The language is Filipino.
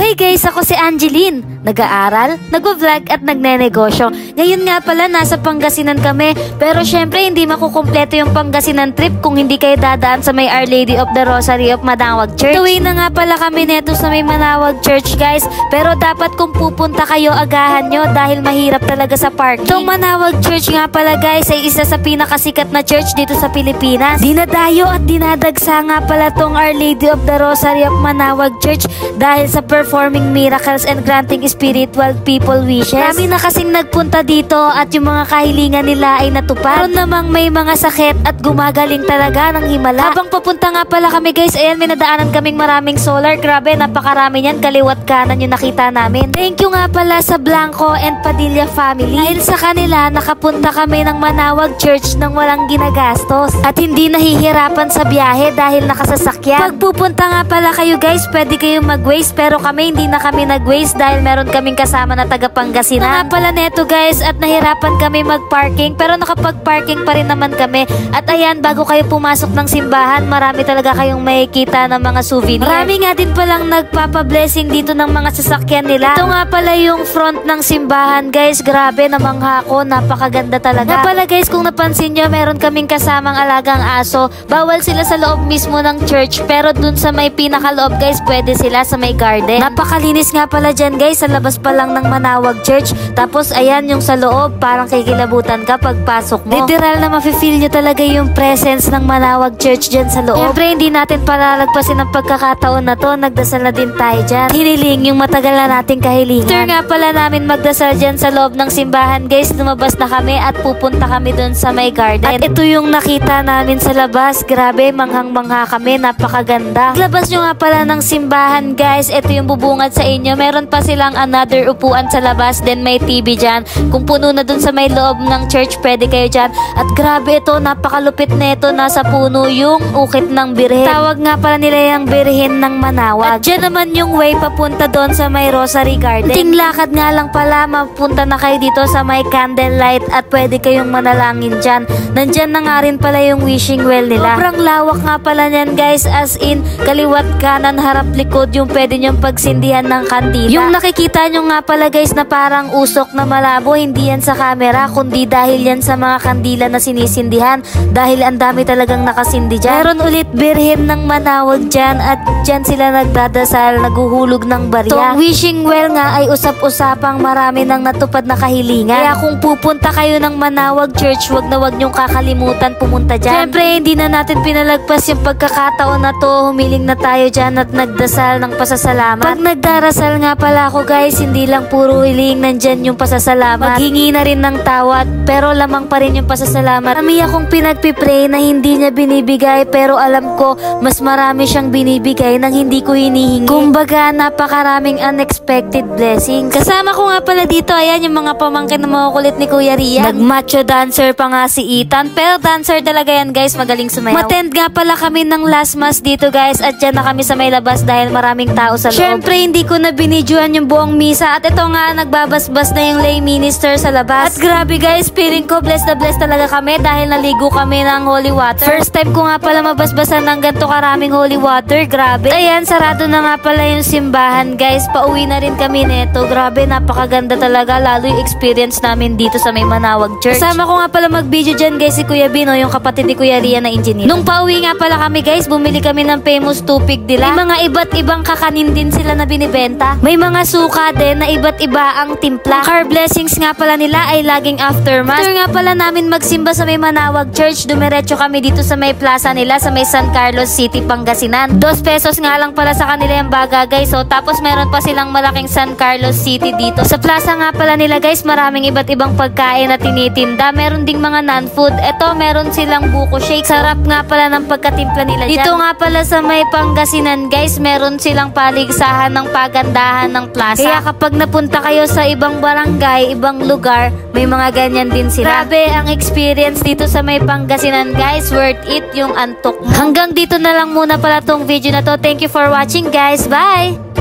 Hey guys, ako si Angeline. Nag-aaral, nagvo-vlog at nagnenegosyo. Ngayon nga pala nasa Pangasinan kami. Pero syempre hindi makukumpleto yung Pangasinan trip kung hindi kayo dadaan sa may Our Lady of the Rosary of Manawag Church. Tuwi na nga pala kami neto sa may Manawag Church guys. Pero dapat kung pupunta kayo agahan nyo dahil mahirap talaga sa parking. Itong Manawag Church nga pala guys ay isa sa pinakasikat na church dito sa Pilipinas. Dinadayo at dinadagsa nga pala tong Our Lady of the Rosary of Manawag Church dahil sa performing miracles and granting spiritual people wishes. Dami na kasing nagpunta dito at yung mga kahilingan nila ay natupad. Meron namang may mga sakit at gumagaling talaga ng himala. Habang papunta nga pala kami guys, ayan may nadaanan kaming maraming solar. Grabe, napakarami niyan. Kaliwat kanan yung nakita namin. Thank you nga pala sa Blanco and Padilla family. Dahil sa kanila, nakapunta kami ng Manawag Church nang walang ginagastos. At hindi nahihirapan sa biyahe dahil nakasasakyan. Pag pupunta nga pala kayo guys, pwede kayong mag-waste pero kami hindi na kami nag-waste dahil meron kaming kasama na taga Pangasinan. Nga pala neto guys at nahirapan kami mag-parking pero nakapag-parking pa rin naman kami. At ayan, bago kayo pumasok ng simbahan, marami talaga kayong makikita ng mga souvenir. Marami nga din palang nagpapa-blessing dito ng mga sasakyan nila. Ito nga pala yung front ng simbahan guys. Grabe, namangha ko. Napakaganda talaga. Nga pala guys, kung napansin nyo, meron kaming kasamang alagang aso. Bawal sila sa loob mismo ng church pero dun sa may pinakaloob guys, pwede sila sa may garden. Napakalinis nga pala dyan guys, sa labas pa lang ng Manawag Church. Tapos ayan yung sa loob, parang kikilabutan ka pagpasok mo. Literal na mafe-feel nyo talaga yung presence ng Manawag Church dyan sa loob. Siyempre hindi natin palalagpasin ang pagkakataon na to. Nagdasal na din tayo dyan. Hiniling yung matagal na nating kahilingan. After nga pala namin magdasal dyan sa loob ng simbahan guys, lumabas na kami at pupunta kami dun sa may garden. At ito yung nakita namin sa labas. Grabe, manghang-mangha kami. Napakaganda. Labas nyo nga pala ng simbahan guys, ito yung bubungad sa inyo. Meron pa silang another upuan sa labas, then may TV dyan. Kung puno na dun sa may loob ng church, pwede kayo dyan. At grabe ito, napakalupit na ito. Nasa puno yung ukit ng birhen. Tawag nga pala nila yung birhen ng Manawag. At dyan naman yung way papunta doon sa may Rosary Garden. Ting lakad nga lang pala, mapunta na kayo dito sa may candlelight at pwede kayong manalangin dyan. Nandyan na nga rin pala yung wishing well nila. Sobrang lawak nga pala nyan guys, as in kaliwat kanan harap likod yung pwede nyong pagsindihan ng kandila. Yung nakikita nyo nga pala guys na parang usok na malabo, hindi yan sa camera kundi dahil yan sa mga kandila na sinisindihan dahil ang dami talagang nakasindi dyan. Meron ulit birhen ng Manawag dyan at dyan sila nagdadasal, naguhulog ng barya. Itong wishing well nga ay usap-usapang marami ng natupad na kahilingan. Kaya kung pupunta kayo ng Manawag Church, wag na wag nyong kakalimutan pumunta dyan. Siyempre hindi na natin pinalagpas yung pagkakataon na to. Humiling na tayo dyan at nagdasal ng pasasalamat. Pag nagdarasal nga pala ako guys, hindi lang puro hiling, nandyan yung pasasalamat. Maghingi na rin ng tawad pero lamang pa rin yung pasasalamat. Kami akong pinagpipray na hindi niya binibigay pero alam ko mas marami siyang binibigay nang hindi ko hinihingi. Kumbaga napakaraming unexpected blessings. Kasama ko nga pala dito, ayan yung mga pamangkin na makukulit ni Kuya Rian. Nag-macho dancer pa nga si Ethan pero dancer talaga yan guys, magaling sumayaw. Matend nga pala kami ng last mass dito guys at dyan na kami sa may labas dahil maraming tao sa loob. Siyempre hindi ko na binidyoan yung buong misa at ito nga nagbabasbas na yung lay minister sa labas. At grabe guys, feeling ko blessed na blessed talaga kami dahil naligo kami ng holy water. First time ko nga pala mabasbasan ng ganito karaming holy water. Grabe. Ayan, sarado na nga pala yung simbahan guys. Pauwi na rin kami neto. Grabe, napakaganda talaga lalo yung experience namin dito sa may Manawag Church. Kasama ko nga pala mag-video dyan guys si Kuya Bino, yung kapatid ni Kuya Rian na engineer. Nung pauwi nga pala kami guys, bumili kami ng famous tupig nila. May mga iba't ibang kakanin din sila na binibenta. May mga suka din na iba't iba ang timpla. Car blessings nga pala nila ay laging after mass. After nga pala namin magsimba sa may Manawag Church, dumiretso kami dito sa may plaza nila sa may San Carlos City, Pangasinan. 2 pesos nga lang pala sa kanila yung baga guys. So tapos meron pa silang malaking San Carlos City dito. Sa plaza nga pala nila guys, maraming iba't ibang pagkain na tinitinda. Meron ding mga non-food. Eto, meron silang buko shake. Sarap nga pala ng pagkatimpla nila dyan. Dito nga pala sa may Pangasinan guys, meron silang paligsahan ng pagandahan ng plaza. Kaya kapag napunta kayo sa ibang barangay, ibang lugar, may mga ganyan din sila. Grabe ang experience dito sa may Pangasinan guys. Worth it yung antok. Hanggang dito na lang muna pala tong video na to. Thank you for watching guys. Bye!